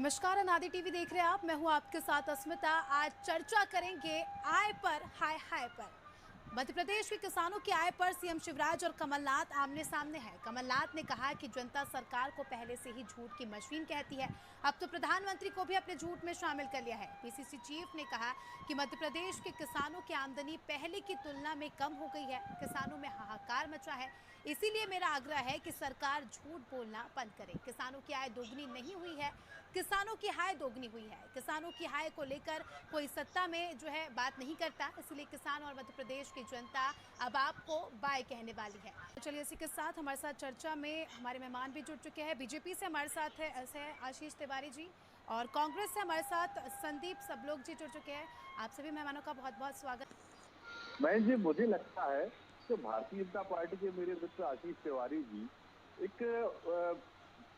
नमस्कार, अनादि टीवी देख रहे हैं आप। मैं हूं आपके साथ अस्मिता। आज चर्चा करेंगे आय पर हाय हाय पर। मध्य प्रदेश के किसानों की आय पर सीएम शिवराज और कमलनाथ आमने सामने हैं। कमलनाथ ने कहा कि जनता सरकार को पहले से ही झूठ की मशीन कहती है। अब तो प्रधानमंत्री को भी अपने झूठ में शामिल कर लिया है। पीसीसी चीफ ने कहा कि मध्य प्रदेश के किसानों की आमदनी पहले की तुलना में कम हो गई है। किसानों में हाहाकार मचा है, इसीलिए मेरा आग्रह है कि सरकार झूठ बोलना बंद करे। किसानों की आय दोगुनी नहीं हुई है, किसानों की हाय दोगुनी हुई है। किसानों की हाय को लेकर कोई सत्ता में जो है बात नहीं करता, इसलिए किसान और मध्य प्रदेश की जनता अब आपको बाय कहने वाली है। तो चलिए, इसी के साथ हमारे साथ चर्चा में हमारे मेहमान भी जुड़ चुके हैं। बीजेपी से हमारे साथ है ऐसे आशीष तिवारी जी, और कांग्रेस से हमारे साथ संदीप सबलोग जी जुड़ चुके हैं। आप सभी मेहमानों का बहुत बहुत स्वागत। महेश जी, मुझे लगता है कि भारतीय जनता पार्टी के मेरे मित्र आशीष तिवारी जी एक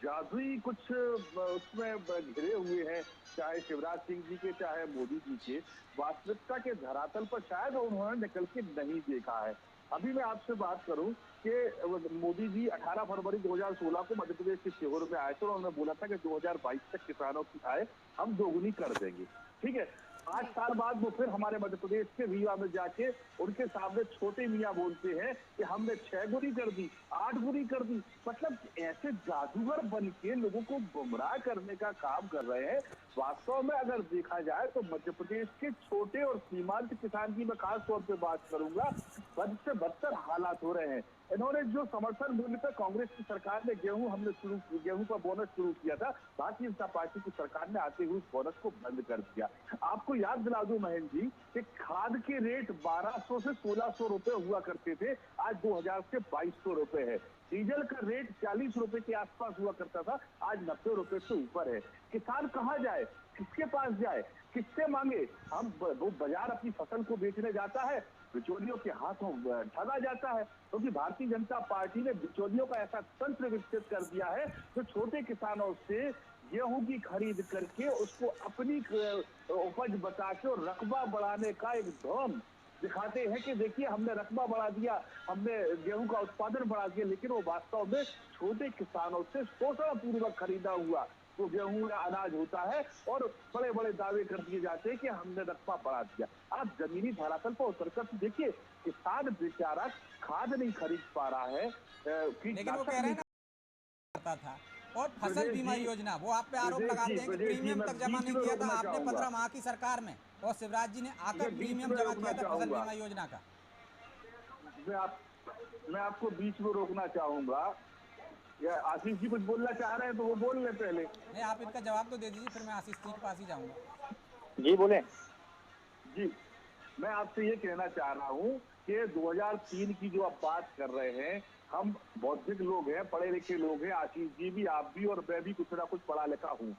जादुई कुछ उसमें घिरे हुए हैं, चाहे शिवराज सिंह जी के चाहे मोदी जी के। वास्तविकता के धरातल पर शायद उन्होंने निकल के नहीं देखा है। अभी मैं आपसे बात करूं कि मोदी जी 18 फरवरी 2016 को मध्य प्रदेश के सीहोर में आए थे और उन्होंने बोला था कि 2022 तक किसानों की आय हम दोगुनी कर देंगे। ठीक है, 8 साल बाद वो फिर हमारे मध्य प्रदेश के रीवा में जाके उनके सामने छोटे मियां बोलते हैं कि हमने 6 गुनी कर दी, 8 गुनी कर दी। मतलब ऐसे जादूगर बन के लोगों को गुमराह करने का काम कर रहे हैं। वास्तव में अगर देखा जाए तो मध्य प्रदेश के छोटे और सीमांत किसान की मैं खास तौर पे बात करूंगा, बद से बदतर हालात हो रहे हैं। इन्होंने जो समर्थन मूल्य पर कांग्रेस की सरकार ने गेहूं का बोनस शुरू किया था, भारतीय जनता पार्टी की सरकार ने आते हुए उस बोनस को बंद कर दिया। आपको याद दिला दूं महेश जी कि खाद के रेट 1200 से 1600 रुपए हुआ करते थे, आज 2000 से 2200 रुपए है। डीजल का रेट 40 रुपए के आसपास हुआ करता था, आज 90 रुपए से ऊपर है। किसान कहाँ जाए, किसके पास जाए, किससे मांगे? वो बाजार अपनी फसल को बेचने जाता है, बिचौलियों के हाथों ठगा जाता है, क्योंकि भारतीय जनता पार्टी ने बिचौलियों का ऐसा तंत्र विकसित कर दिया है जो छोटे किसानों से गेहूं की खरीद करके उसको अपनी उपज बचा के और रकबा बढ़ाने का एक ढोंग दिखाते हैं कि देखिए हमने रकबा बढ़ा दिया, हमने गेहूं का उत्पादन बढ़ा दिया, लेकिन वो वास्तव में छोटे किसानों से शोषण पूर्वक खरीदा हुआ वो गेहूं या अनाज होता है और बड़े बड़े दावे कर दिए जाते हैं कि हमने रकबा बढ़ा दिया। आप जमीनी धरातल पर उतरकर तो देखिए, किसान बेचारा खाद नहीं खरीद पा रहा है, लेकिन वो कह रहे हैं ना करता था। और फसल बीमा योजना, वो आप पे आरोप लगाते हैं कि प्रीमियम तक जमा नहीं किया था आपने 15 माह की सरकार में, और शिवराज जी ने आकर प्रीमियम जमा किया था फसल बीमा योजना का। मैं आपको बीच में रोकना चाहूंगा। या आशीष जी कुछ बोलना चाह रहे हैं तो वो बोल ले पहले। नहीं, आप इनका जवाब तो दे दीजिए, फिर मैं आशीष जी के पास ही जाऊंगा। जी बोले। जी, मैं आपसे ये कहना चाह रहा हूँ कि 2003 की जो आप बात कर रहे हैं, हम बौद्धिक लोग हैं, पढ़े लिखे लोग हैं, आशीष जी भी, आप भी, और मैं भी कुछ ना कुछ पढ़ा लिखा हूँ।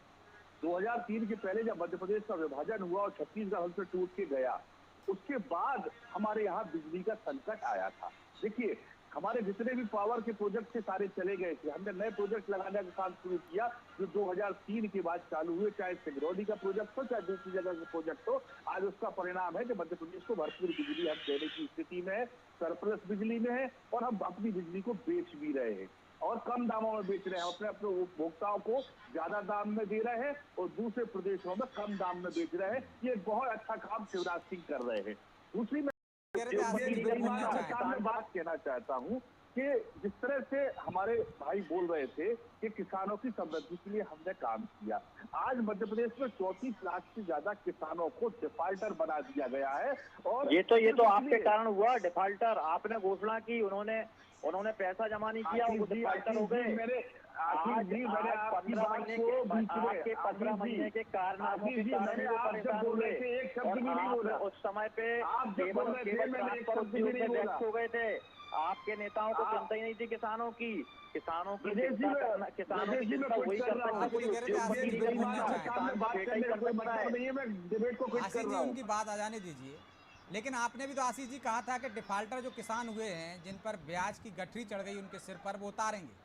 2003 के पहले जब मध्य प्रदेश का विभाजन हुआ और छत्तीसगढ़ हमसे टूट के गया, उसके बाद हमारे यहाँ बिजली का संकट आया था। देखिए, हमारे जितने भी पावर के प्रोजेक्ट थे सारे चले गए थे। हमने नए प्रोजेक्ट लगाने का काम शुरू किया जो 2003 के बाद चालू हुए, चाहे सिंगरौली का प्रोजेक्ट हो, चाहे दूसरी जगह का प्रोजेक्ट हो। आज उसका परिणाम है कि मध्य प्रदेश को भरपूर बिजली हम देने की स्थिति में है, सरप्लस बिजली में है, और हम अपनी बिजली को बेच भी रहे हैं और कम दामों में बेच रहे हैं। अपने उपभोक्ताओं को ज्यादा दाम में दे रहे हैं और दूसरे प्रदेशों में कम दाम में बेच रहे हैं। ये बहुत अच्छा काम शिवराज सिंह कर रहे हैं। दूसरी मैं बात कहना चाहता हूँ कि जिस तरह से हमारे भाई बोल रहे थे कि किसानों की समृद्धि के लिए हमने काम किया, आज मध्य प्रदेश में 34 लाख से ज्यादा किसानों को डिफाल्टर बना दिया गया है। और ये तो आपके कारण हुआ डिफाल्टर। आपने घोषणा की, उन्होंने पैसा जमा नहीं किया, वो डिफाल्टर हो गए। मैंने आपकी बात को आपके 15 महीने के कारनामों के कारण वो परेशान हो गए। उस समय पे केवल ट्रांसफर उद्योग में व्यस्त हो गए थे। आपके नेताओं को चिंता ही नहीं थी किसानों की चिंता वही करता। उनकी बात आ जाने दीजिए। लेकिन आपने भी तो आशीष जी कहा था कि डिफाल्टर जो किसान हुए हैं, जिन पर ब्याज की गठरी चढ़ गई उनके सिर पर, वो उतारेंगे।